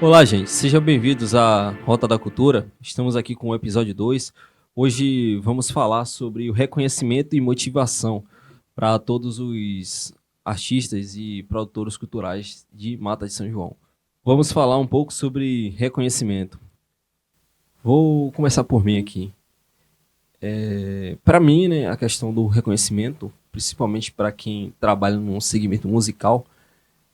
Olá, gente. Sejam bem-vindos à Rota da Cultura. Estamos aqui com o episódio 2. Hoje vamos falar sobre o reconhecimento e motivação para todos os artistas e produtores culturais de Mata de São João. Vamos falar um pouco sobre reconhecimento. Vou começar por mim aqui. Para mim, né, a questão do reconhecimento, principalmente para quem trabalha num segmento musical,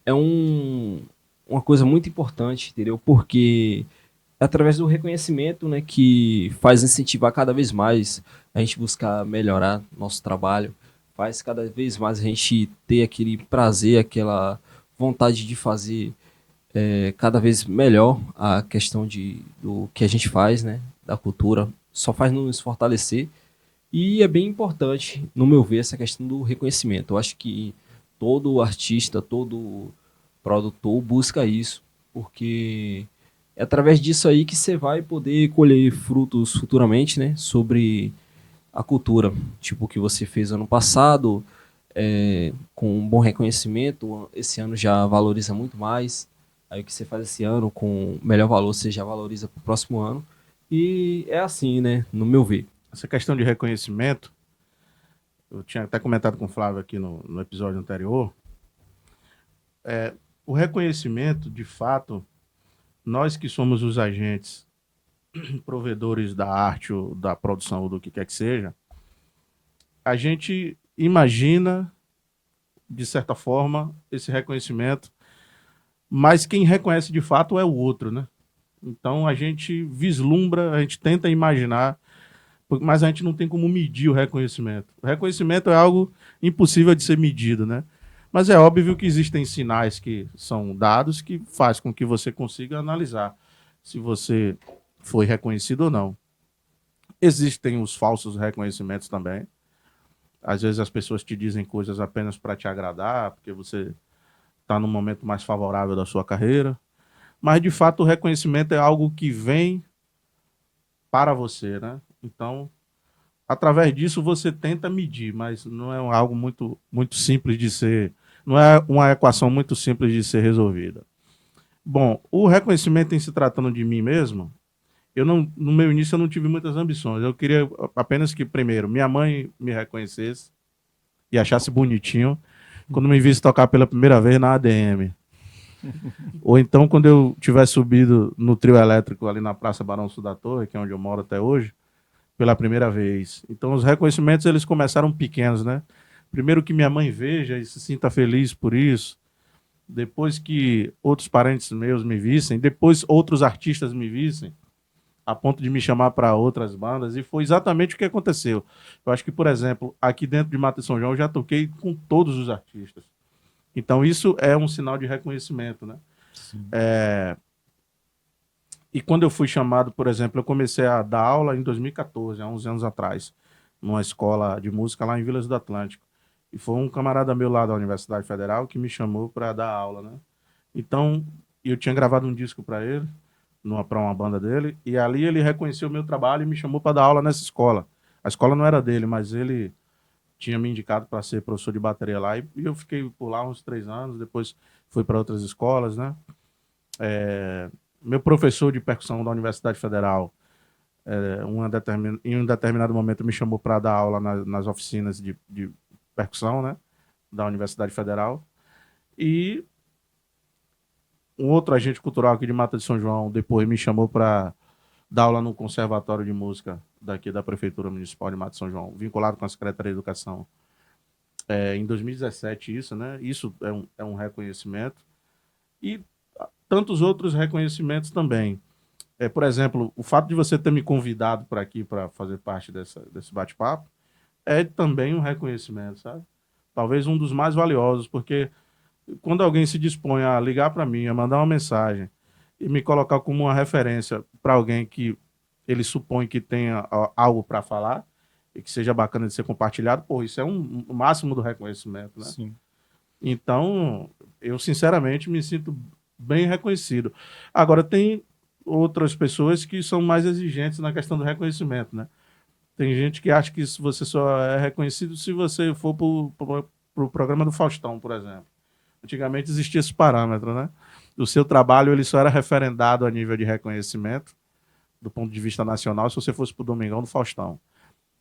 é uma coisa muito importante, entendeu? Porque é através do reconhecimento, né, que faz incentivar cada vez mais a gente buscar melhorar nosso trabalho, faz cada vez mais a gente ter aquele prazer, aquela vontade de fazer cada vez melhor a questão do que a gente faz, né, da cultura, só faz nos fortalecer e é bem importante, no meu ver, essa questão do reconhecimento. Eu acho que todo artista, todo produtor busca isso, porque é através disso aí que você vai poder colher frutos futuramente, né? Sobre a cultura, tipo o que você fez ano passado, com um bom reconhecimento, esse ano já valoriza muito mais. Aí o que você faz esse ano com melhor valor, você já valoriza para o próximo ano. E é assim, né? No meu ver. Essa questão de reconhecimento, eu tinha até comentado com o Flávio aqui no episódio anterior. O reconhecimento, de fato, nós que somos os agentes, provedores da arte, ou da produção, ou do que quer que seja, a gente imagina, de certa forma, esse reconhecimento, mas quem reconhece de fato é o outro, né? Então a gente vislumbra, a gente tenta imaginar, mas a gente não tem como medir o reconhecimento. O reconhecimento é algo impossível de ser medido, né? Mas é óbvio que existem sinais que são dados que faz com que você consiga analisar se você foi reconhecido ou não. Existem os falsos reconhecimentos também. Às vezes as pessoas te dizem coisas apenas para te agradar, porque você está no momento mais favorável da sua carreira. Mas de fato o reconhecimento é algo que vem para você, né? Então, através disso você tenta medir, mas não é algo muito simples de ser, não é uma equação muito simples de ser resolvida. Bom, o reconhecimento em se tratando de mim mesmo, eu não, no meu início eu não tive muitas ambições. Eu queria apenas que primeiro minha mãe me reconhecesse e achasse bonitinho quando me visse tocar pela primeira vez na ADM. Ou então quando eu tiver subido no trio elétrico ali na Praça Barão Sul da Torre, que é onde eu moro até hoje, pela primeira vez. Então os reconhecimentos eles começaram pequenos, né? Primeiro que minha mãe veja e se sinta feliz por isso, depois que outros parentes meus me vissem, depois outros artistas me vissem, a ponto de me chamar para outras bandas, e foi exatamente o que aconteceu. Eu acho que, por exemplo, aqui dentro de Mata de São João eu já toquei com todos os artistas. Então isso é um sinal de reconhecimento, né? Sim. E quando eu fui chamado, por exemplo, eu comecei a dar aula em 2014, há 11 anos atrás, numa escola de música lá em Vilas do Atlântico. E foi um camarada meu lá da Universidade Federal que me chamou para dar aula, né? Então, eu tinha gravado um disco para ele, para uma banda dele, e ali ele reconheceu o meu trabalho e me chamou para dar aula nessa escola. A escola não era dele, mas ele tinha me indicado para ser professor de bateria lá, e eu fiquei por lá uns 3 anos, depois fui para outras escolas, né? Meu professor de percussão da Universidade Federal, em um determinado momento, me chamou para dar aula nas oficinas de percussão, né, da Universidade Federal. E um outro agente cultural aqui de Mata de São João depois me chamou para dar aula no Conservatório de Música daqui da Prefeitura Municipal de Mata de São João, vinculado com a Secretaria de Educação. Em 2017, isso, né? Isso é um reconhecimento. E tantos outros reconhecimentos também. Por exemplo, o fato de você ter me convidado para aqui para fazer parte desse bate-papo é também um reconhecimento, sabe? Talvez um dos mais valiosos, porque quando alguém se dispõe a ligar para mim, a mandar uma mensagem e me colocar como uma referência para alguém que ele supõe que tenha algo para falar e que seja bacana de ser compartilhado, pô, isso é o máximo do reconhecimento, né? Sim. Então, eu sinceramente me sinto bem reconhecido. Agora, tem outras pessoas que são mais exigentes na questão do reconhecimento, né? Tem gente que acha que você só é reconhecido se você for para o programa do Faustão, por exemplo. Antigamente existia esse parâmetro, né? O seu trabalho ele só era referendado a nível de reconhecimento, do ponto de vista nacional, se você fosse para o Domingão do Faustão.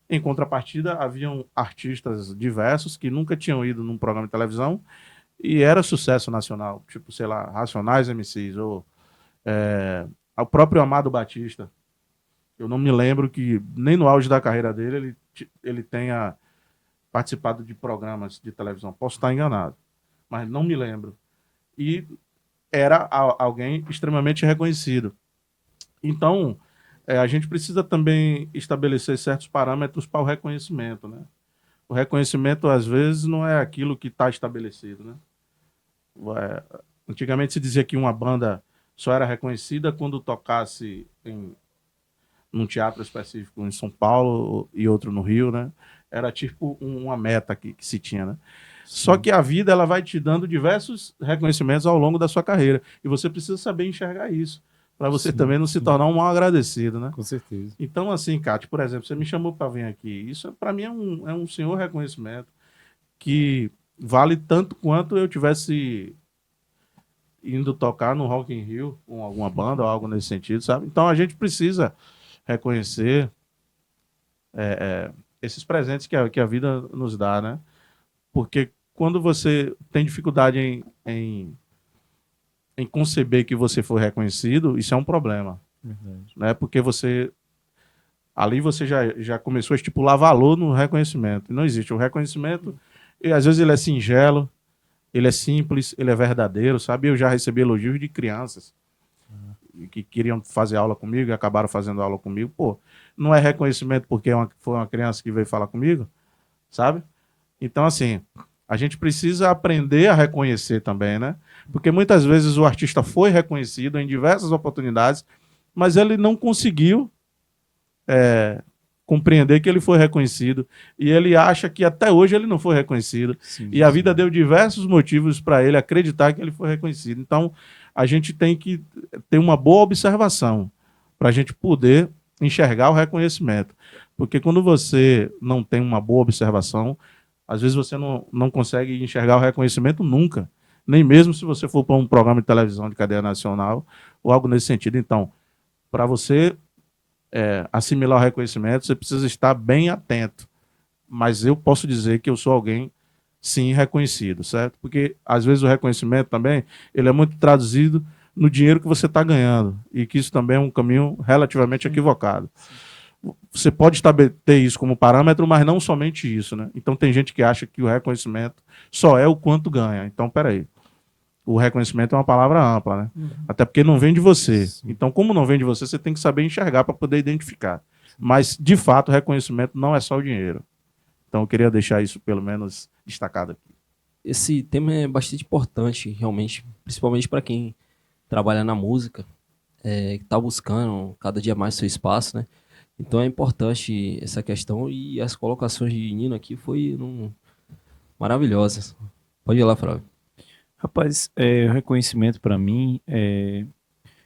Em contrapartida, haviam artistas diversos que nunca tinham ido num programa de televisão e era sucesso nacional, tipo, sei lá, Racionais MCs, ou o próprio Amado Batista. Eu não me lembro que, nem no auge da carreira dele, ele tenha participado de programas de televisão. Posso estar enganado, mas não me lembro. E era alguém extremamente reconhecido. Então, a gente precisa também estabelecer certos parâmetros para o reconhecimento, né? O reconhecimento, às vezes, não é aquilo que está estabelecido, né? Antigamente se dizia que uma banda só era reconhecida quando tocasse num teatro específico em São Paulo e outro no Rio, né? Era tipo uma meta que se tinha, né? Sim. Só que a vida ela vai te dando diversos reconhecimentos ao longo da sua carreira e você precisa saber enxergar isso para você também não se tornar um mal agradecido, né? Com certeza. Então, assim, Cátia, por exemplo, você me chamou para vir aqui. Isso, para mim, é um senhor reconhecimento que vale tanto quanto eu tivesse indo tocar no Rock in Rio com alguma banda ou algo nesse sentido, sabe? Então, a gente precisa reconhecer esses presentes que a vida nos dá, né? Porque quando você tem dificuldade em conceber que você foi reconhecido, isso é um problema. Verdade. Né? Porque ali você já começou a estipular valor no reconhecimento. Não existe o reconhecimento, e às vezes ele é singelo, ele é simples, ele é verdadeiro, sabe? Eu já recebi elogios de crianças que queriam fazer aula comigo e acabaram fazendo aula comigo. Pô, não é reconhecimento porque foi uma criança que veio falar comigo, sabe? Então, assim, a gente precisa aprender a reconhecer também, né? Porque muitas vezes o artista foi reconhecido em diversas oportunidades, mas ele não conseguiu compreender que ele foi reconhecido e ele acha que até hoje ele não foi reconhecido. Sim, e a vida deu diversos motivos para ele acreditar que ele foi reconhecido. Então, a gente tem que ter uma boa observação para a gente poder enxergar o reconhecimento. Porque quando você não tem uma boa observação, às vezes você não consegue enxergar o reconhecimento nunca. Nem mesmo se você for para um programa de televisão de cadeia nacional ou algo nesse sentido. Então, para você assimilar o reconhecimento, você precisa estar bem atento. Mas eu posso dizer que eu sou alguém, sim, reconhecido, certo? Porque, às vezes, o reconhecimento também ele é muito traduzido no dinheiro que você está ganhando, e que isso também é um caminho relativamente equivocado. Você pode estabelecer isso como parâmetro, mas não somente isso, né? Então, tem gente que acha que o reconhecimento só é o quanto ganha. Então, peraí. O reconhecimento é uma palavra ampla, né? Até porque não vem de você. Sim. Então, como não vem de você, você tem que saber enxergar para poder identificar. Mas, de fato, o reconhecimento não é só o dinheiro. Então, eu queria deixar isso, pelo menos, destacado aqui. Esse tema é bastante importante, realmente, principalmente para quem trabalha na música, que está buscando cada dia mais seu espaço, né? Então, é importante essa questão e as colocações de Nino aqui foram maravilhosas. Pode ir lá, Flávio. Rapaz, o reconhecimento para mim,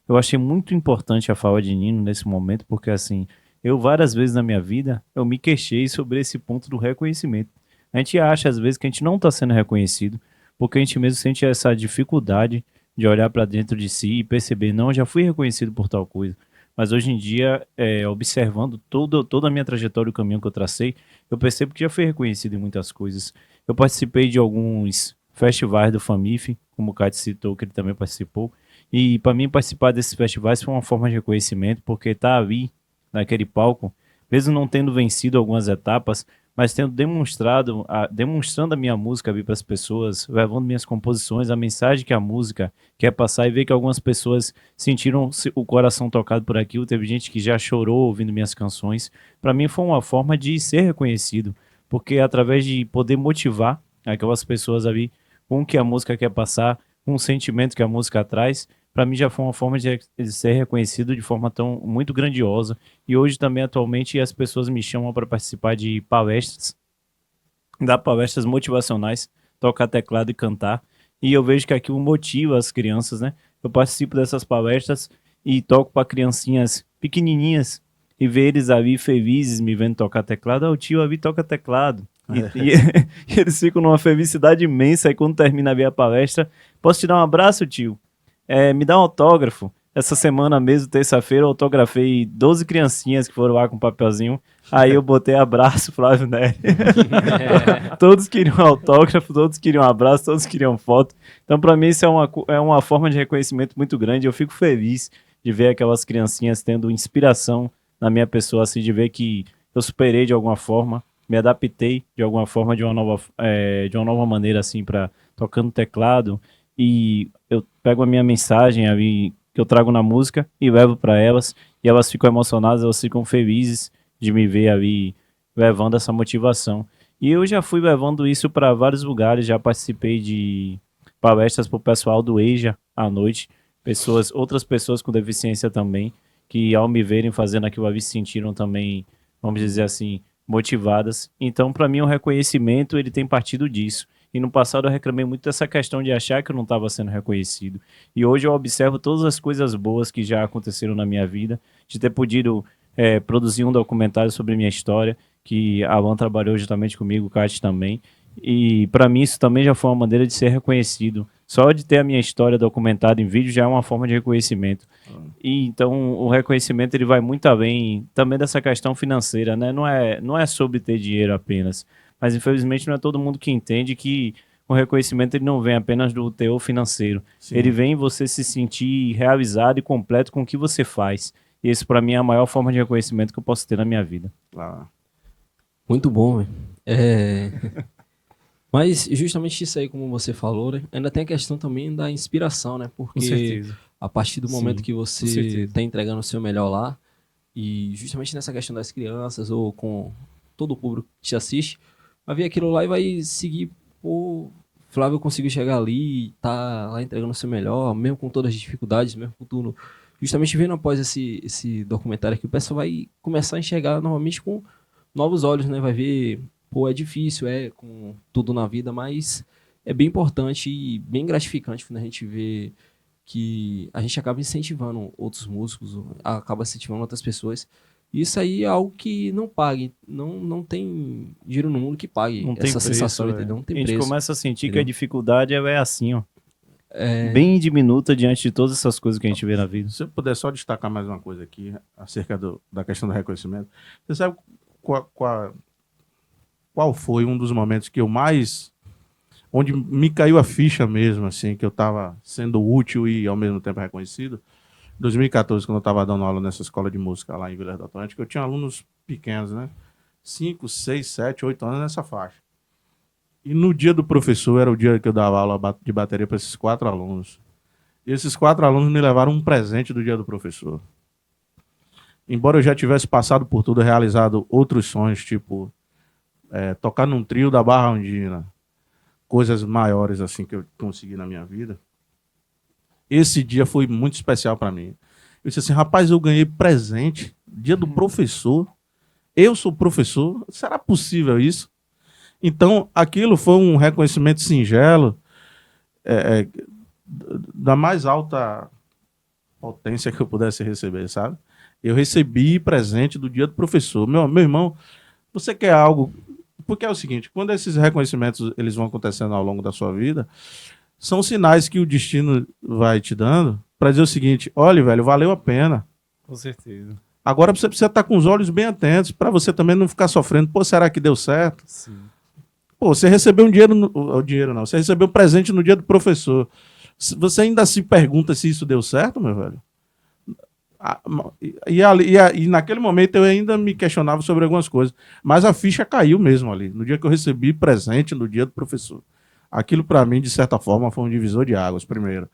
eu achei muito importante a fala de Nino nesse momento, porque assim, eu várias vezes na minha vida, eu me queixei sobre esse ponto do reconhecimento. A gente acha às vezes que a gente não está sendo reconhecido, porque a gente mesmo sente essa dificuldade de olhar para dentro de si e perceber, não, eu já fui reconhecido por tal coisa. Mas hoje em dia, observando toda a minha trajetória, o caminho que eu tracei, eu percebo que já fui reconhecido em muitas coisas. Eu participei de alguns festivais do FAMIF, como o Cátia citou, que ele também participou. E para mim participar desses festivais foi uma forma de reconhecimento, porque estar ali, naquele palco, mesmo não tendo vencido algumas etapas, mas tendo demonstrando a minha música para as pessoas, levando minhas composições, a mensagem que a música quer passar, e ver que algumas pessoas sentiram o coração tocado por aquilo. Teve gente que já chorou ouvindo minhas canções. Para mim foi uma forma de ser reconhecido, porque através de poder motivar aquelas pessoas ali com o que a música quer passar, com o sentimento que a música traz, para mim já foi uma forma de ser reconhecido de forma muito grandiosa. E hoje também, atualmente, as pessoas me chamam para participar de palestras, dar palestras motivacionais, tocar teclado e cantar. E eu vejo que aquilo motiva as crianças, né? Eu participo dessas palestras e toco para criancinhas pequenininhas e ver eles ali felizes me vendo tocar teclado. O tio ali toca teclado. E eles ficam numa felicidade imensa. E quando termina a minha palestra, posso te dar um abraço, tio? Me dá um autógrafo. Essa semana mesmo, terça-feira, eu autografei 12 criancinhas que foram lá com um papelzinho. Aí eu botei abraço, Flávio Nery. Todos queriam autógrafo, todos queriam abraço, todos queriam foto. Então, para mim, isso é uma forma de reconhecimento muito grande. Eu fico feliz de ver aquelas criancinhas tendo inspiração na minha pessoa, assim, de ver que eu superei de alguma forma, me adaptei de alguma forma, de uma nova maneira, assim, para tocando teclado. E eu pego a minha mensagem ali que eu trago na música e levo para elas, e elas ficam emocionadas, elas ficam felizes de me ver ali levando essa motivação. E eu já fui levando isso para vários lugares, já participei de palestras para o pessoal do EJA à noite, outras pessoas com deficiência também, que ao me verem fazendo aquilo ali se sentiram também, vamos dizer assim, motivadas. Então, para mim, o reconhecimento ele tem partido disso. E no passado eu reclamei muito dessa questão de achar que eu não estava sendo reconhecido. E hoje eu observo todas as coisas boas que já aconteceram na minha vida, de ter podido produzir um documentário sobre minha história, que a Alan trabalhou justamente comigo, o Kat também. E para mim isso também já foi uma maneira de ser reconhecido. Só de ter a minha história documentada em vídeo já é uma forma de reconhecimento. E então o reconhecimento ele vai muito além também dessa questão financeira, né? Não é sobre ter dinheiro apenas. Mas infelizmente não é todo mundo que entende que o reconhecimento ele não vem apenas do teor financeiro. Sim. Ele vem em você se sentir realizado e completo com o que você faz. E isso para mim é a maior forma de reconhecimento que eu posso ter na minha vida. Muito bom, velho. Mas justamente isso aí, como você falou, né? Ainda tem a questão também da inspiração, né? Porque a partir do momento que você está entregando o seu melhor lá, e justamente nessa questão das crianças ou com todo o público que te assiste, vai ver aquilo lá e vai seguir, pô, Flávio conseguiu chegar ali, tá lá entregando o seu melhor, mesmo com todas as dificuldades, mesmo com tudo. Justamente vendo após esse documentário aqui, o pessoal vai começar a enxergar novamente com novos olhos, né? Vai ver, pô, é difícil, com tudo na vida, mas é bem importante e bem gratificante quando a gente vê que a gente acaba incentivando outros músicos, acaba incentivando outras pessoas. Isso aí é algo que não pague, não tem dinheiro no mundo que pague não essa sensação, entendeu? Não tem preço. A gente começa a sentir que a dificuldade é assim, ó. Bem diminuta diante de todas essas coisas que a gente vê na vida. Se eu puder só destacar mais uma coisa aqui, acerca da questão do reconhecimento. Você sabe qual foi um dos momentos que eu mais... onde me caiu a ficha mesmo, assim, que eu estava sendo útil e ao mesmo tempo reconhecido? 2014, quando eu estava dando aula nessa escola de música lá em Vila do Atlântico, eu tinha alunos pequenos, né? 5, 6, 7, 8 anos nessa faixa. E no dia do professor, era o dia que eu dava aula de bateria para esses 4 alunos. E esses 4 alunos me levaram um presente do dia do professor. Embora eu já tivesse passado por tudo, realizado outros sonhos, tipo tocar num trio da Barra Andina, coisas maiores assim que eu consegui na minha vida, esse dia foi muito especial para mim. Eu disse assim, rapaz, eu ganhei presente, dia do professor, eu sou professor, será possível isso? Então, aquilo foi um reconhecimento singelo, da mais alta potência que eu pudesse receber, sabe? Eu recebi presente do dia do professor. Meu irmão, você quer algo... Porque é o seguinte, quando esses reconhecimentos eles vão acontecendo ao longo da sua vida, são sinais que o destino vai te dando para dizer o seguinte, olha, velho, valeu a pena. Com certeza. Agora você precisa estar com os olhos bem atentos para você também não ficar sofrendo. Pô, será que deu certo? Sim. Pô, você recebeu você recebeu um presente no dia do professor. Você ainda se pergunta se isso deu certo, meu velho? E naquele momento eu ainda me questionava sobre algumas coisas. Mas a ficha caiu mesmo ali, no dia que eu recebi presente no dia do professor. Aquilo para mim, de certa forma, foi um divisor de águas. Primeiro,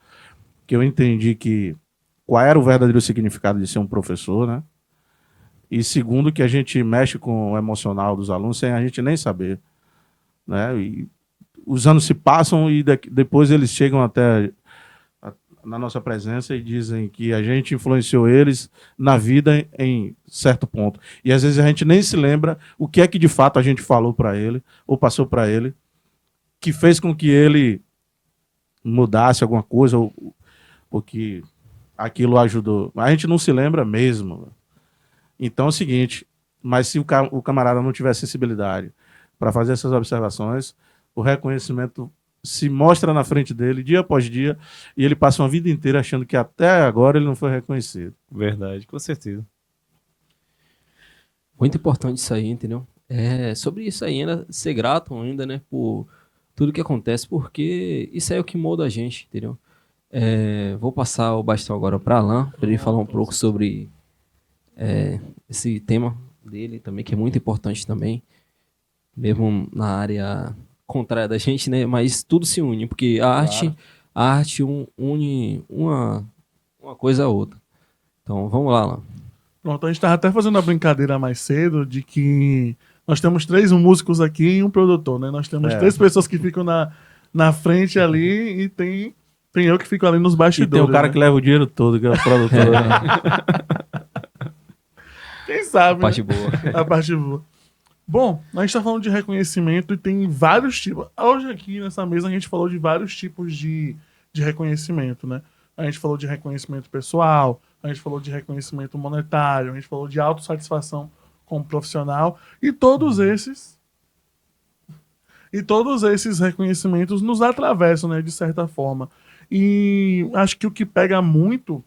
que eu entendi qual era o verdadeiro significado de ser um professor, né? E segundo, que a gente mexe com o emocional dos alunos sem a gente nem saber, né? E os anos se passam e depois eles chegam até na nossa presença e dizem que a gente influenciou eles na vida em certo ponto. E às vezes a gente nem se lembra o que é que de fato a gente falou para ele ou passou para ele que fez com que ele mudasse alguma coisa ou que aquilo ajudou. A gente não se lembra mesmo. Então é o seguinte, mas se o camarada não tiver sensibilidade para fazer essas observações, o reconhecimento se mostra na frente dele dia após dia e ele passa uma vida inteira achando que até agora ele não foi reconhecido. Verdade, com certeza. Muito importante isso aí, entendeu? Sobre isso aí, ainda ser grato ainda, né, por tudo que acontece, porque isso aí é o que molda a gente, entendeu? Vou passar o bastão agora para Alan, para ele falar um pouco sobre esse tema dele também, que é muito importante também, mesmo na área contrária da gente, né? Mas tudo se une, porque a arte une uma coisa a outra. Então, vamos lá, Alan. Pronto, a gente estava até fazendo a brincadeira mais cedo de que nós temos 3 músicos aqui e um produtor, né? Nós temos 3 pessoas que ficam na frente ali e tem eu que fico ali nos E bastidores. tem o cara né? que leva o dinheiro todo, que é o produtor. Quem sabe, A parte né? boa. A parte boa. Bom, a gente está falando de reconhecimento e tem vários tipos. Hoje aqui nessa mesa a gente falou de vários tipos de reconhecimento, né? A gente falou de reconhecimento pessoal, a gente falou de reconhecimento monetário, a gente falou de autossatisfação como profissional e todos esses reconhecimentos nos atravessam, né, de certa forma. E acho que o que pega muito,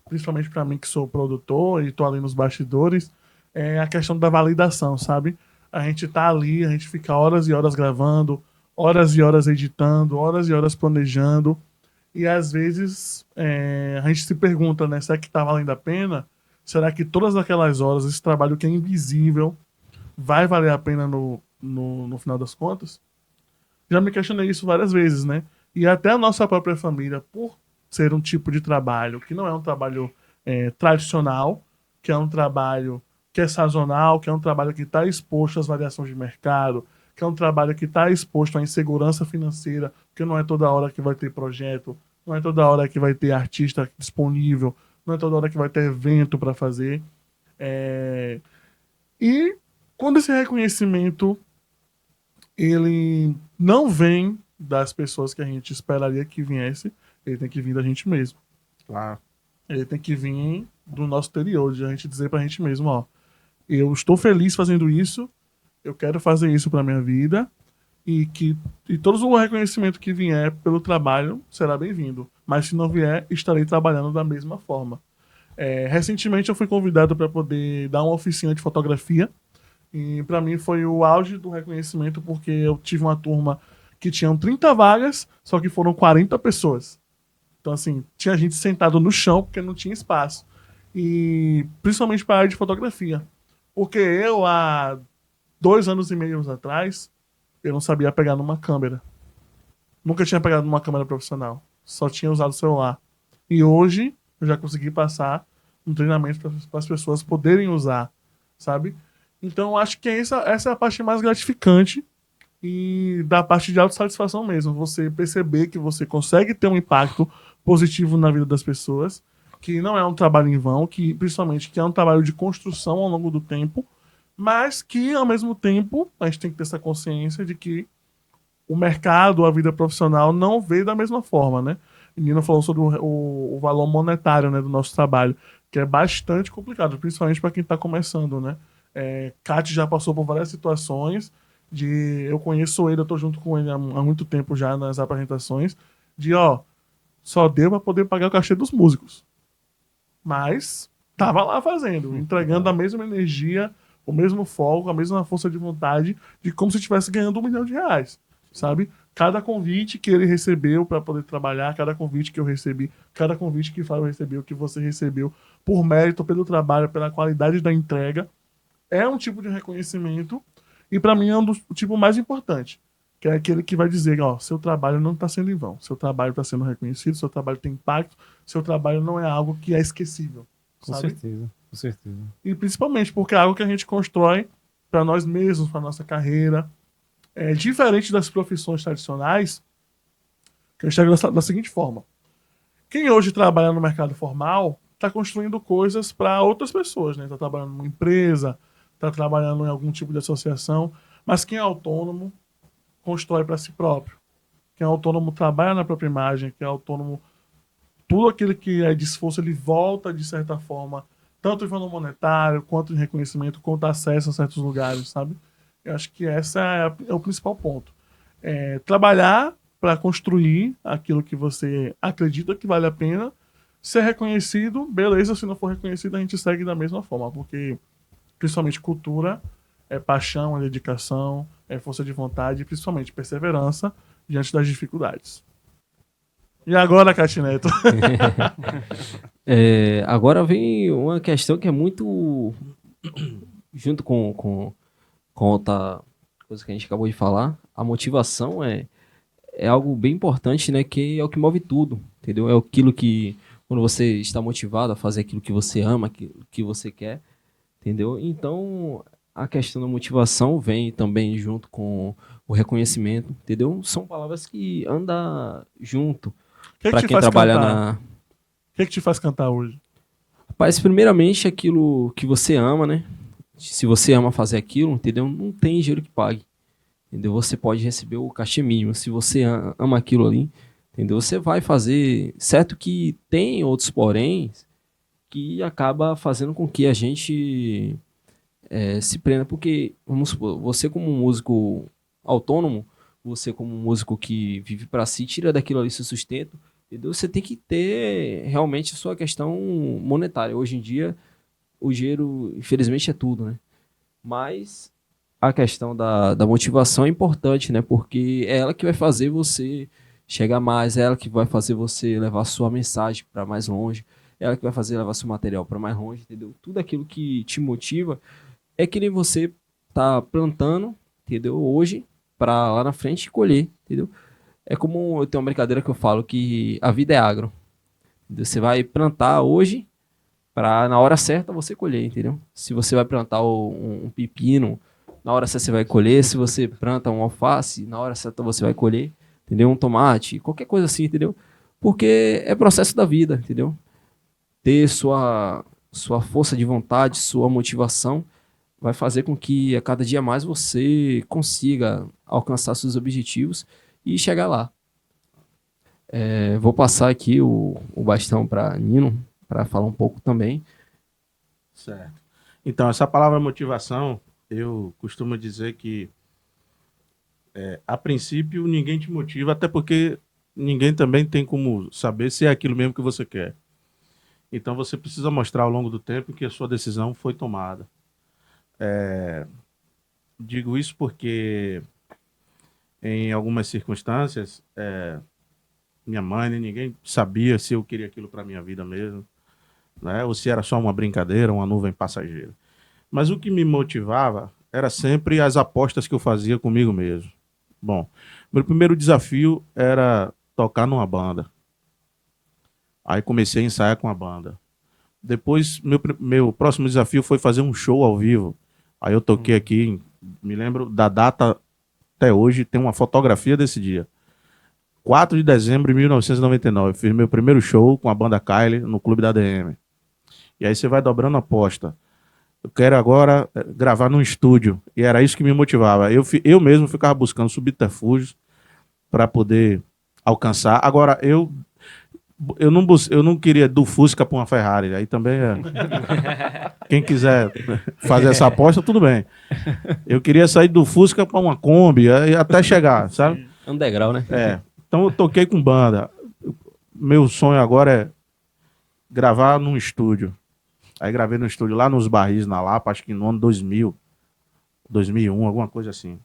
principalmente para mim que sou produtor e estou ali nos bastidores, é a questão da validação, sabe? A gente tá ali, a gente fica horas e horas gravando, horas e horas editando, horas e horas planejando. E às vezes a gente se pergunta, né? Será que tá valendo a pena? Será que todas aquelas horas, esse trabalho que é invisível, vai valer a pena no final das contas? Já me questionei isso várias vezes, né? E até a nossa própria família, por ser um tipo de trabalho que não é um trabalho tradicional, que é um trabalho que é sazonal, que é um trabalho que está exposto às variações de mercado, que é um trabalho que está exposto à insegurança financeira, porque não é toda hora que vai ter projeto, não é toda hora que vai ter artista disponível, não é toda hora que vai ter evento para fazer. E quando esse reconhecimento ele não vem das pessoas que a gente esperaria que viesse, ele tem que vir da gente mesmo. Claro. Ele tem que vir do nosso exterior, de a gente dizer pra gente mesmo, ó, eu estou feliz fazendo isso, eu quero fazer isso pra minha vida, e todo o reconhecimento que vier pelo trabalho será bem-vindo. Mas se não vier, estarei trabalhando da mesma forma. Recentemente eu fui convidado para poder dar uma oficina de fotografia, e para mim foi o auge do reconhecimento, porque eu tive uma turma que tinham 30 vagas, só que foram 40 pessoas. Então, assim, tinha gente sentado no chão porque não tinha espaço. E principalmente para a área de fotografia. Porque eu, há 2 anos e meio atrás, eu não sabia pegar numa câmera. Nunca tinha pegado numa câmera profissional. Só tinha usado o celular. E hoje, eu já consegui passar um treinamento para as pessoas poderem usar, sabe? Então, eu acho que essa é a parte mais gratificante e da parte de autossatisfação mesmo. Você perceber que você consegue ter um impacto positivo na vida das pessoas, que não é um trabalho em vão, que principalmente que é um trabalho de construção ao longo do tempo, mas que ao mesmo tempo a gente tem que ter essa consciência de que o mercado, a vida profissional não vê da mesma forma, né? A Nina falou sobre o valor monetário, né, do nosso trabalho, que é bastante complicado, principalmente para quem está começando, né? Kátia já passou por várias situações eu conheço ele, eu tô junto com ele há muito tempo já nas apresentações, só deu para poder pagar o cachê dos músicos. Mas tava lá fazendo, entregando a mesma energia, o mesmo foco, a mesma força de vontade, de como se estivesse ganhando R$1 milhão, sabe? Cada convite que ele recebeu para poder trabalhar, cada convite que eu recebi, cada convite que o Fábio recebeu, que você recebeu, por mérito, pelo trabalho, pela qualidade da entrega, é um tipo de reconhecimento. E para mim é o tipo mais importante, que é aquele que vai dizer, seu trabalho não está sendo em vão, seu trabalho está sendo reconhecido, seu trabalho tem impacto, seu trabalho não é algo que é esquecível. Com sabe? certeza, com certeza. E principalmente porque é algo que a gente constrói para nós mesmos, para nossa carreira. Diferente das profissões tradicionais, que eu enxergo da seguinte forma. Quem hoje trabalha no mercado formal está construindo coisas para outras pessoas, né? Está trabalhando numa empresa, está trabalhando em algum tipo de associação, mas quem é autônomo constrói para si próprio. Quem é autônomo trabalha na própria imagem, quem é autônomo, tudo aquilo que é de esforço, ele volta de certa forma, tanto em valor monetário, quanto em reconhecimento, quanto acesso a certos lugares, sabe? Eu acho que essa é o principal ponto. Trabalhar para construir aquilo que você acredita que vale a pena, ser reconhecido, beleza, se não for reconhecido, a gente segue da mesma forma, porque principalmente cultura é paixão, é dedicação, é força de vontade e principalmente perseverança diante das dificuldades. E agora, Catineto? Agora vem uma questão que é muito junto com outra coisa que a gente acabou de falar. A motivação é algo bem importante, né? Que é o que move tudo, entendeu? É aquilo que, quando você está motivado a fazer aquilo que você ama, aquilo que você quer, entendeu? Então, a questão da motivação vem também junto com o reconhecimento, entendeu? São palavras que andam junto O que para te quem faz trabalha cantar? na. O que te faz cantar hoje? Rapaz, primeiramente aquilo que você ama, né? Se você ama fazer aquilo, entendeu? Não tem dinheiro que pague, entendeu? Você pode receber o cachê mínimo. Se você ama aquilo ali, entendeu? Você vai fazer. Certo que tem outros porém que acaba fazendo com que a gente se prenda, porque, vamos supor, você como um músico autônomo, você como um músico que vive para si, tira daquilo ali seu sustento, entendeu? Você tem que ter realmente a sua questão monetária. Hoje em dia, o dinheiro, infelizmente, é tudo, né? Mas a questão da motivação é importante, né? Porque é ela que vai fazer você chegar mais, é ela que vai fazer você levar sua mensagem para mais longe, é ela que vai fazer levar seu material para mais longe, entendeu? Tudo aquilo que te motiva é que nem você tá plantando, entendeu? Hoje, para lá na frente colher, entendeu? É como eu tenho uma brincadeira que eu falo que a vida é agro. Entendeu? Você vai plantar hoje para na hora certa você colher, entendeu? Se você vai plantar um pepino, na hora certa você vai colher. Se você planta um alface, na hora certa você vai colher, entendeu? Um tomate, qualquer coisa assim, entendeu? Porque é processo da vida, entendeu? Ter sua força de vontade, sua motivação vai fazer com que a cada dia mais você consiga alcançar seus objetivos e chegar lá. Vou passar aqui o bastão para Nino, para falar um pouco também. Certo. Então, essa palavra motivação, eu costumo dizer que, a princípio, ninguém te motiva, até porque ninguém também tem como saber se é aquilo mesmo que você quer. Então, você precisa mostrar ao longo do tempo que a sua decisão foi tomada. Digo isso porque, em algumas circunstâncias, minha mãe nem ninguém sabia se eu queria aquilo para minha vida mesmo, né? Ou se era só uma brincadeira, uma nuvem passageira. Mas o que me motivava era sempre as apostas que eu fazia comigo mesmo. Bom, meu primeiro desafio era tocar numa banda. Aí comecei a ensaiar com a banda. Depois, meu próximo desafio foi fazer um show ao vivo. Aí eu toquei aqui, me lembro da data até hoje, tem uma fotografia desse dia. 4 de dezembro de 1999, fiz meu primeiro show com a banda Kylie no Clube da DM. E aí você vai dobrando a aposta. Eu quero agora gravar num estúdio. E era isso que me motivava. Eu mesmo ficava buscando subterfúgios para poder alcançar. Agora, eu não queria do Fusca para uma Ferrari. Aí também quem quiser fazer essa aposta, tudo bem. Eu queria sair do Fusca para uma Kombi, até chegar, sabe? Underground, né? Então eu toquei com banda. Meu sonho agora é gravar num estúdio. Aí gravei no estúdio lá nos Barris, na Lapa, acho que no ano 2000, 2001, alguma coisa assim.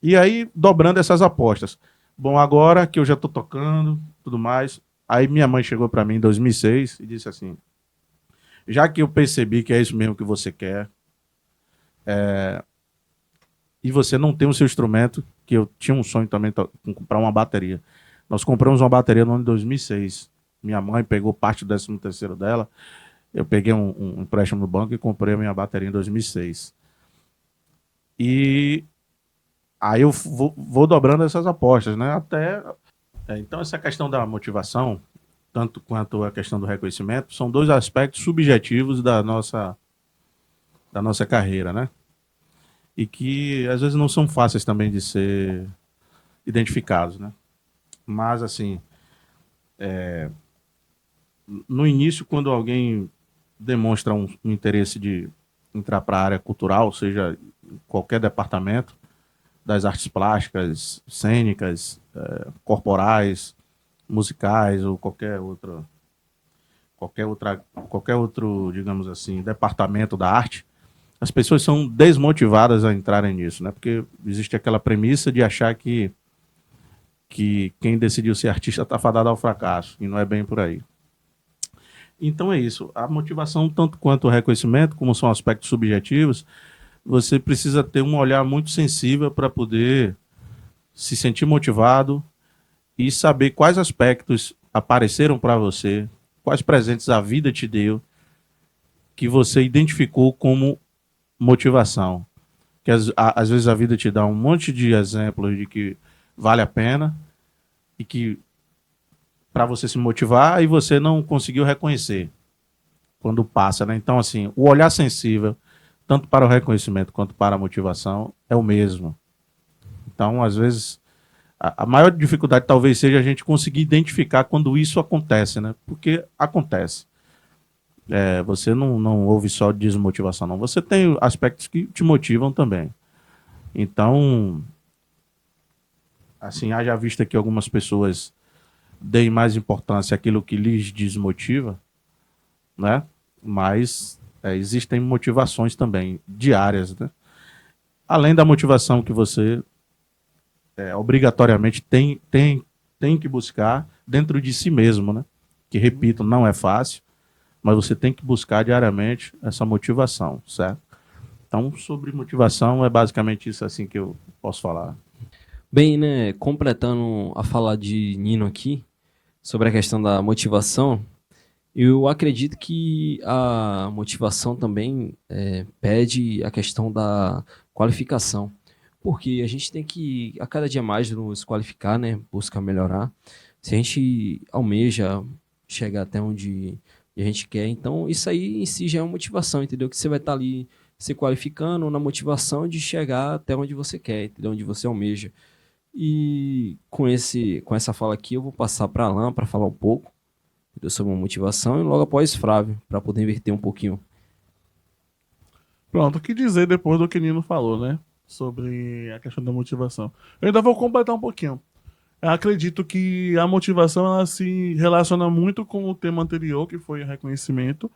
E aí, dobrando essas apostas. Bom, agora que eu já tô tocando, tudo mais, aí minha mãe chegou para mim em 2006 e disse assim, já que eu percebi que é isso mesmo que você quer, e você não tem o seu instrumento, que eu tinha um sonho também de comprar uma bateria. Nós compramos uma bateria no ano de 2006. Minha mãe pegou parte do 13º dela, eu peguei um empréstimo no banco e comprei a minha bateria em 2006. E aí eu vou dobrando essas apostas, né? Então, essa questão da motivação, tanto quanto a questão do reconhecimento, são dois aspectos subjetivos da nossa carreira, né? E que às vezes não são fáceis também de ser identificados, né? Mas, assim, no início, quando alguém demonstra um interesse entrar para a área cultural, seja em qualquer departamento, das artes plásticas, cênicas, corporais, musicais ou qualquer outro, digamos assim, departamento da arte, as pessoas são desmotivadas a entrarem nisso, né? Porque existe aquela premissa de achar que quem decidiu ser artista está fadado ao fracasso, e não é bem por aí. Então é isso. A motivação, tanto quanto o reconhecimento, como são aspectos subjetivos, você precisa ter um olhar muito sensível para poder se sentir motivado e saber quais aspectos apareceram para você, quais presentes a vida te deu, que você identificou como motivação. Que às vezes a vida te dá um monte de exemplos de que vale a pena e que para você se motivar e você não conseguiu reconhecer quando passa, né? Então, assim, o olhar sensível, tanto para o reconhecimento quanto para a motivação, é o mesmo. Então, às vezes, a maior dificuldade talvez seja a gente conseguir identificar quando isso acontece, né? Porque acontece. Você não ouve só desmotivação, não. Você tem aspectos que te motivam também. Então, assim, haja vista que algumas pessoas deem mais importância àquilo que lhes desmotiva, né? Mas existem motivações também diárias, né? Além da motivação que você obrigatoriamente tem que buscar dentro de si mesmo, né? Que, repito, não é fácil, mas você tem que buscar diariamente essa motivação, certo? Então, sobre motivação, é basicamente isso assim que eu posso falar. Bem, né, completando a fala de Nino aqui, sobre a questão da motivação, eu acredito que a motivação também pede a questão da qualificação, porque a gente tem que, a cada dia mais, nos qualificar, né, buscar melhorar. Se a gente almeja chegar até onde a gente quer, então isso aí em si já é uma motivação, entendeu? Que você vai estar ali se qualificando na motivação de chegar até onde você quer, entendeu? Onde você almeja. E com essa fala aqui, eu vou passar para Alan para falar um pouco, entendeu, sobre uma motivação, e logo após Flávio, para poder inverter um pouquinho. Pronto, o que dizer depois do que o Nino falou, né? Sobre a questão da motivação. Eu ainda vou completar um pouquinho. Eu acredito que a motivação ela se relaciona muito com o tema anterior, que foi o reconhecimento,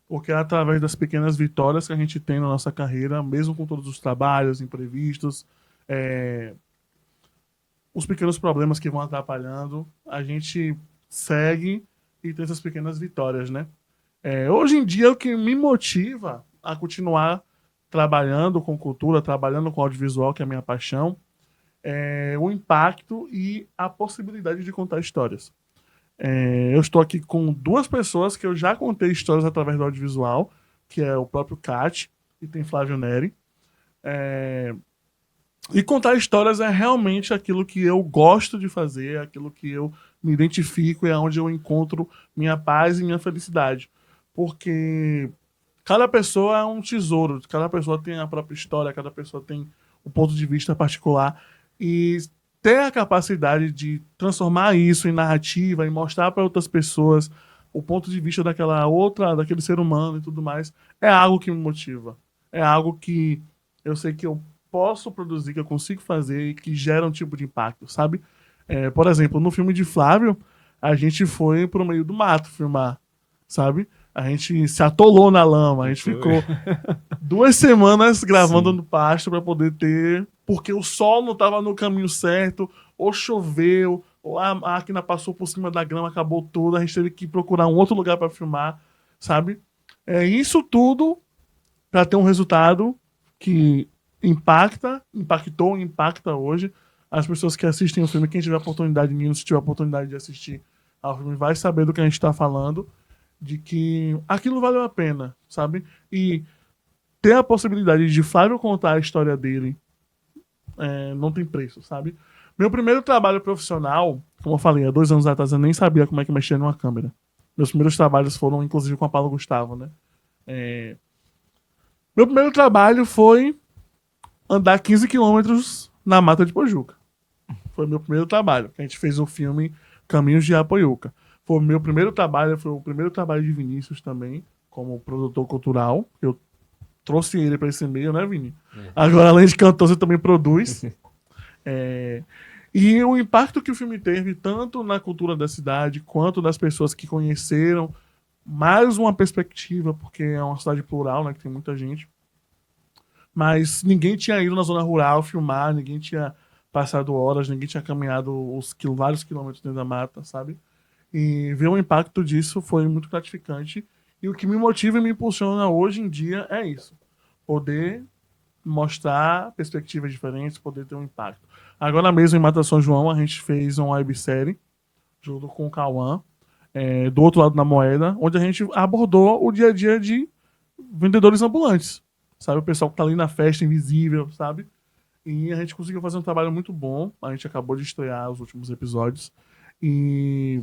porque é através das pequenas vitórias que a gente tem na nossa carreira, mesmo com todos os trabalhos, imprevistos, os pequenos problemas que vão atrapalhando, a gente segue e tem essas pequenas vitórias, né? Hoje em dia, o que me motiva a continuar trabalhando com cultura, trabalhando com audiovisual, que é a minha paixão, o impacto e a possibilidade de contar histórias. Eu estou aqui com duas pessoas que eu já contei histórias através do audiovisual, que é o próprio Cat e tem Flávio Neri. E contar histórias é realmente aquilo que eu gosto de fazer, aquilo que eu me identifico e é onde eu encontro minha paz e minha felicidade. Porque cada pessoa é um tesouro, cada pessoa tem a própria história, cada pessoa tem um ponto de vista particular. E ter a capacidade de transformar isso em narrativa e mostrar para outras pessoas o ponto de vista daquele ser humano e tudo mais, é algo que me motiva. É algo que eu sei que eu posso produzir, que eu consigo fazer e que gera um tipo de impacto, sabe? Por exemplo, no filme de Flávio, a gente foi pro meio do mato filmar, sabe? A gente se atolou na lama, a gente ficou 2 semanas gravando no pasto para poder ter, porque o sol não estava no caminho certo, ou choveu, ou a máquina passou por cima da grama, acabou tudo, a gente teve que procurar um outro lugar para filmar, sabe? Isso tudo para ter um resultado que impactou e impacta hoje as pessoas que assistem o filme. Quem tiver oportunidade, Nino, se tiver oportunidade de assistir ao filme, vai saber do que a gente está falando, de que aquilo valeu a pena, sabe? E ter a possibilidade de Flávio contar a história dele não tem preço, sabe? Meu primeiro trabalho profissional, como eu falei, há 2 anos atrás eu nem sabia como é que mexia numa câmera. Meus primeiros trabalhos foram, inclusive, com a Paulo Gustavo, né? Meu primeiro trabalho foi andar 15 quilômetros na Mata de Pojuca. Foi meu primeiro trabalho. A gente fez o filme Caminhos de Apoiuca. Foi o meu primeiro trabalho, foi o primeiro trabalho de Vinícius também, como produtor cultural. Eu trouxe ele para esse meio, né, Vini? Agora, além de cantor, você também produz. E o impacto que o filme teve, tanto na cultura da cidade, quanto das pessoas que conheceram, mais uma perspectiva, porque é uma cidade plural, né, que tem muita gente. Mas ninguém tinha ido na zona rural filmar, ninguém tinha passado horas, ninguém tinha caminhado vários quilômetros dentro da mata, sabe? E ver o impacto disso foi muito gratificante. E o que me motiva e me impulsiona hoje em dia é isso. Poder mostrar perspectivas diferentes, poder ter um impacto. Agora mesmo em Mata São João, a gente fez uma websérie, junto com o Cauã, do outro lado da moeda, onde a gente abordou o dia a dia de vendedores ambulantes. Sabe? O pessoal que tá ali na festa, invisível, sabe? E a gente conseguiu fazer um trabalho muito bom. A gente acabou de estrear os últimos episódios. E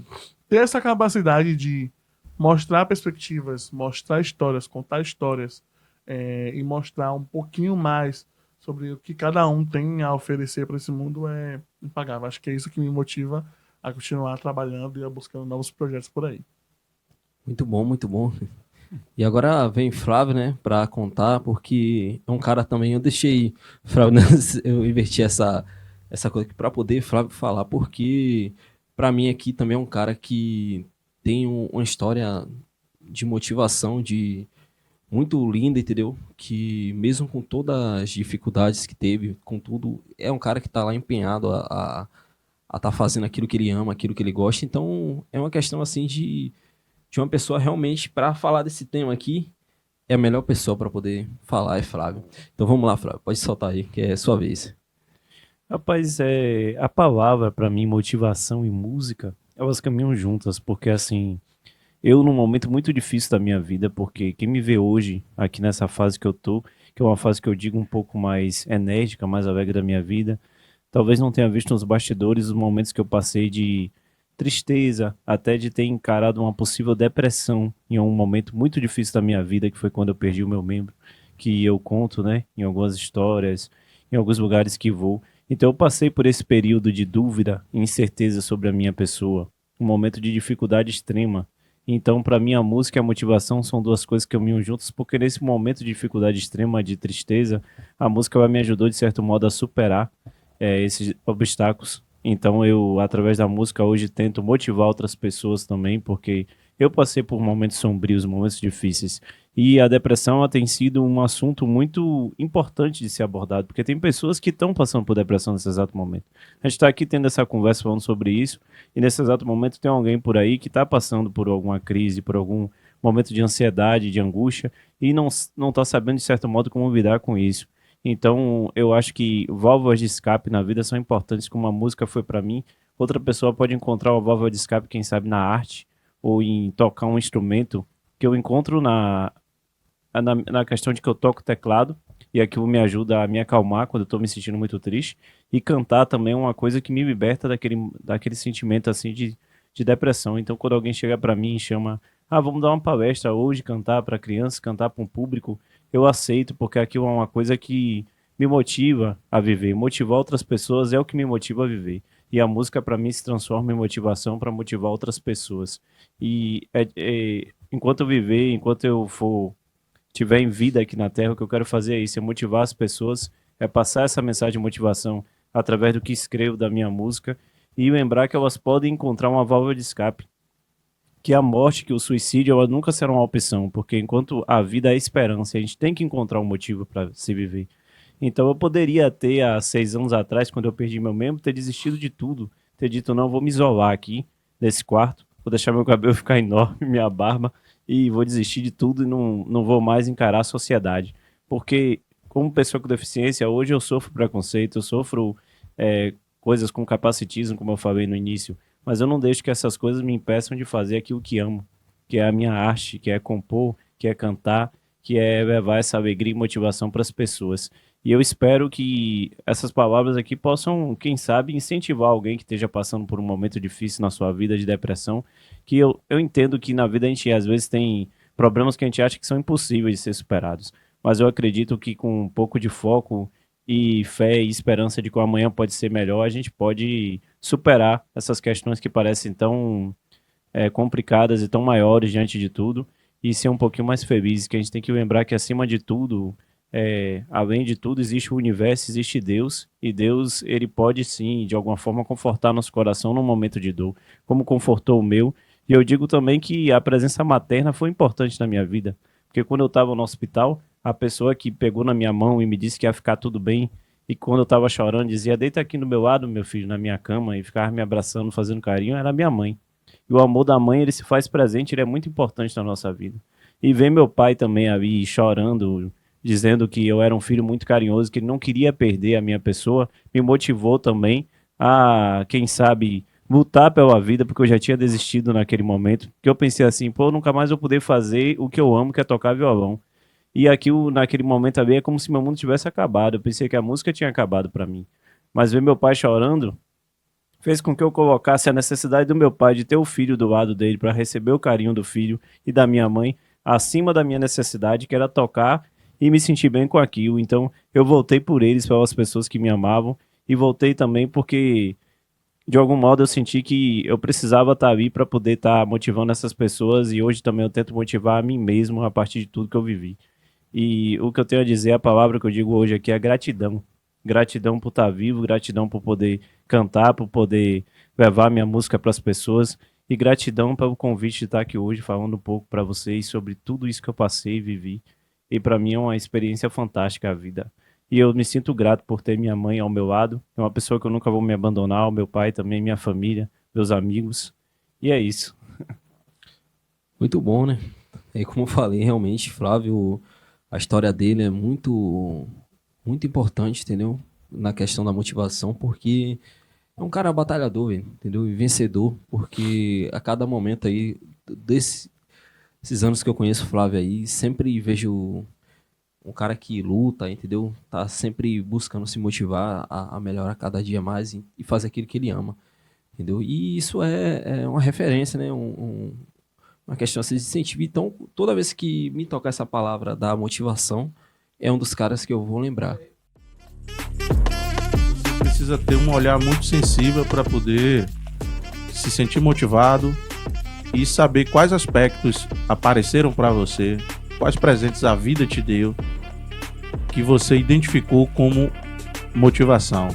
ter essa capacidade de mostrar perspectivas, mostrar histórias, contar histórias, e mostrar um pouquinho mais sobre o que cada um tem a oferecer para esse mundo é impagável. Acho que é isso que me motiva a continuar trabalhando e a buscando novos projetos por aí. Muito bom, muito bom. E agora vem Flávio, né, pra contar, porque é um cara também, eu deixei Flávio, né, eu inverti essa coisa aqui pra poder Flávio falar, porque pra mim aqui também é um cara que tem uma história de motivação, de muito linda, entendeu? Que mesmo com todas as dificuldades que teve, com tudo, é um cara que tá lá empenhado a tá fazendo aquilo que ele ama, aquilo que ele gosta, então é uma questão assim de uma pessoa realmente para falar desse tema aqui, é a melhor pessoa para poder falar é Flávio. Então vamos lá, Flávio, pode soltar aí, que é sua vez. Rapaz, a palavra para mim, motivação e música, elas caminham juntas, porque assim, eu num momento muito difícil da minha vida, porque quem me vê hoje, aqui nessa fase que eu tô, que é uma fase que eu digo um pouco mais enérgica, mais alegre da minha vida, talvez não tenha visto nos bastidores os momentos que eu passei de tristeza, até de ter encarado uma possível depressão em um momento muito difícil da minha vida, que foi quando eu perdi o meu membro, que eu conto, né, em algumas histórias, em alguns lugares que vou. Então eu passei por esse período de dúvida e incerteza sobre a minha pessoa, um momento de dificuldade extrema. Então, para mim, a música e a motivação são duas coisas que caminham juntas, porque nesse momento de dificuldade extrema, de tristeza, a música me ajudou, de certo modo, a superar esses obstáculos. Então eu, através da música, hoje tento motivar outras pessoas também, porque eu passei por momentos sombrios, momentos difíceis. E a depressão ela tem sido um assunto muito importante de ser abordado, porque tem pessoas que estão passando por depressão nesse exato momento. A gente está aqui tendo essa conversa falando sobre isso, e nesse exato momento tem alguém por aí que está passando por alguma crise, por algum momento de ansiedade, de angústia, e não está sabendo, de certo modo, como lidar com isso. Então, eu acho que válvulas de escape na vida são importantes, como a música foi para mim. Outra pessoa pode encontrar uma válvula de escape, quem sabe, na arte ou em tocar um instrumento, que eu encontro na questão de que eu toco teclado e aquilo me ajuda a me acalmar quando eu estou me sentindo muito triste. E cantar também é uma coisa que me liberta daquele sentimento assim de depressão. Então, quando alguém chega para mim e chama, vamos dar uma palestra hoje, cantar para crianças, cantar para um público, eu aceito, porque aquilo é uma coisa que me motiva a viver. Motivar outras pessoas é o que me motiva a viver. E a música, para mim, se transforma em motivação para motivar outras pessoas. E enquanto eu viver, enquanto eu tiver em vida aqui na Terra, o que eu quero fazer é isso, é motivar as pessoas, é passar essa mensagem de motivação através do que escrevo da minha música e lembrar que elas podem encontrar uma válvula de escape. Que a morte, que o suicídio, ela nunca será uma opção, porque enquanto a vida é esperança, a gente tem que encontrar um motivo para se viver. Então eu poderia ter, há 6 anos atrás, quando eu perdi meu membro, ter desistido de tudo, ter dito, não, vou me isolar aqui, nesse quarto, vou deixar meu cabelo ficar enorme, minha barba, e vou desistir de tudo e não vou mais encarar a sociedade. Porque, como pessoa com deficiência, hoje eu sofro preconceito, eu sofro coisas com capacitismo, como eu falei no início, mas eu não deixo que essas coisas me impeçam de fazer aquilo que amo, que é a minha arte, que é compor, que é cantar, que é levar essa alegria e motivação para as pessoas. E eu espero que essas palavras aqui possam, quem sabe, incentivar alguém que esteja passando por um momento difícil na sua vida de depressão, que eu entendo que na vida a gente às vezes tem problemas que a gente acha que são impossíveis de ser superados, mas eu acredito que com um pouco de foco e fé e esperança de que o amanhã pode ser melhor, a gente pode superar essas questões que parecem tão complicadas e tão maiores diante de tudo e ser um pouquinho mais feliz, que a gente tem que lembrar que acima de tudo, além de tudo, existe o universo, existe Deus, e Deus, ele pode sim, de alguma forma, confortar nosso coração num momento de dor, como confortou o meu. E eu digo também que a presença materna foi importante na minha vida, porque quando eu estava no hospital, a pessoa que pegou na minha mão e me disse que ia ficar tudo bem, e quando eu estava chorando, dizia, deita aqui do meu lado, meu filho, na minha cama, e ficava me abraçando, fazendo carinho, era minha mãe. E o amor da mãe, ele se faz presente, ele é muito importante na nossa vida. E ver meu pai também ali chorando, dizendo que eu era um filho muito carinhoso, que ele não queria perder a minha pessoa, me motivou também a, quem sabe, lutar pela vida, porque eu já tinha desistido naquele momento, que eu pensei assim, pô, nunca mais vou poder fazer o que eu amo, que é tocar violão. E aquilo, naquele momento ali, é como se meu mundo tivesse acabado. Eu pensei que a música tinha acabado para mim. Mas ver meu pai chorando fez com que eu colocasse a necessidade do meu pai de ter o filho do lado dele para receber o carinho do filho e da minha mãe acima da minha necessidade, que era tocar e me sentir bem com aquilo. Então, eu voltei por eles, pelas pessoas que me amavam, e voltei também porque, de algum modo, eu senti que eu precisava estar ali para poder estar motivando essas pessoas, e hoje também eu tento motivar a mim mesmo a partir de tudo que eu vivi. E o que eu tenho a dizer, a palavra que eu digo hoje aqui é gratidão. Gratidão por estar vivo, gratidão por poder cantar, por poder levar minha música para as pessoas, e gratidão pelo convite de estar aqui hoje falando um pouco para vocês sobre tudo isso que eu passei e vivi. E para mim é uma experiência fantástica a vida. E eu me sinto grato por ter minha mãe ao meu lado, é uma pessoa que eu nunca vou me abandonar, o meu pai também, minha família, meus amigos. E é isso. Muito bom, né? E como eu falei, realmente, Flávio, a história dele é muito, muito importante, entendeu? Na questão da motivação, porque é um cara batalhador, velho, entendeu? E vencedor, porque a cada momento aí, desses anos que eu conheço o Flávio aí, sempre vejo um cara que luta, entendeu? Tá sempre buscando se motivar a melhorar cada dia mais e fazer aquilo que ele ama, entendeu? E isso é uma referência, né? Uma questão assim, de incentivo. Então, toda vez que me tocar essa palavra da motivação, é um dos caras que eu vou lembrar. Você precisa ter um olhar muito sensível para poder se sentir motivado e saber quais aspectos apareceram para você, quais presentes a vida te deu, que você identificou como motivação.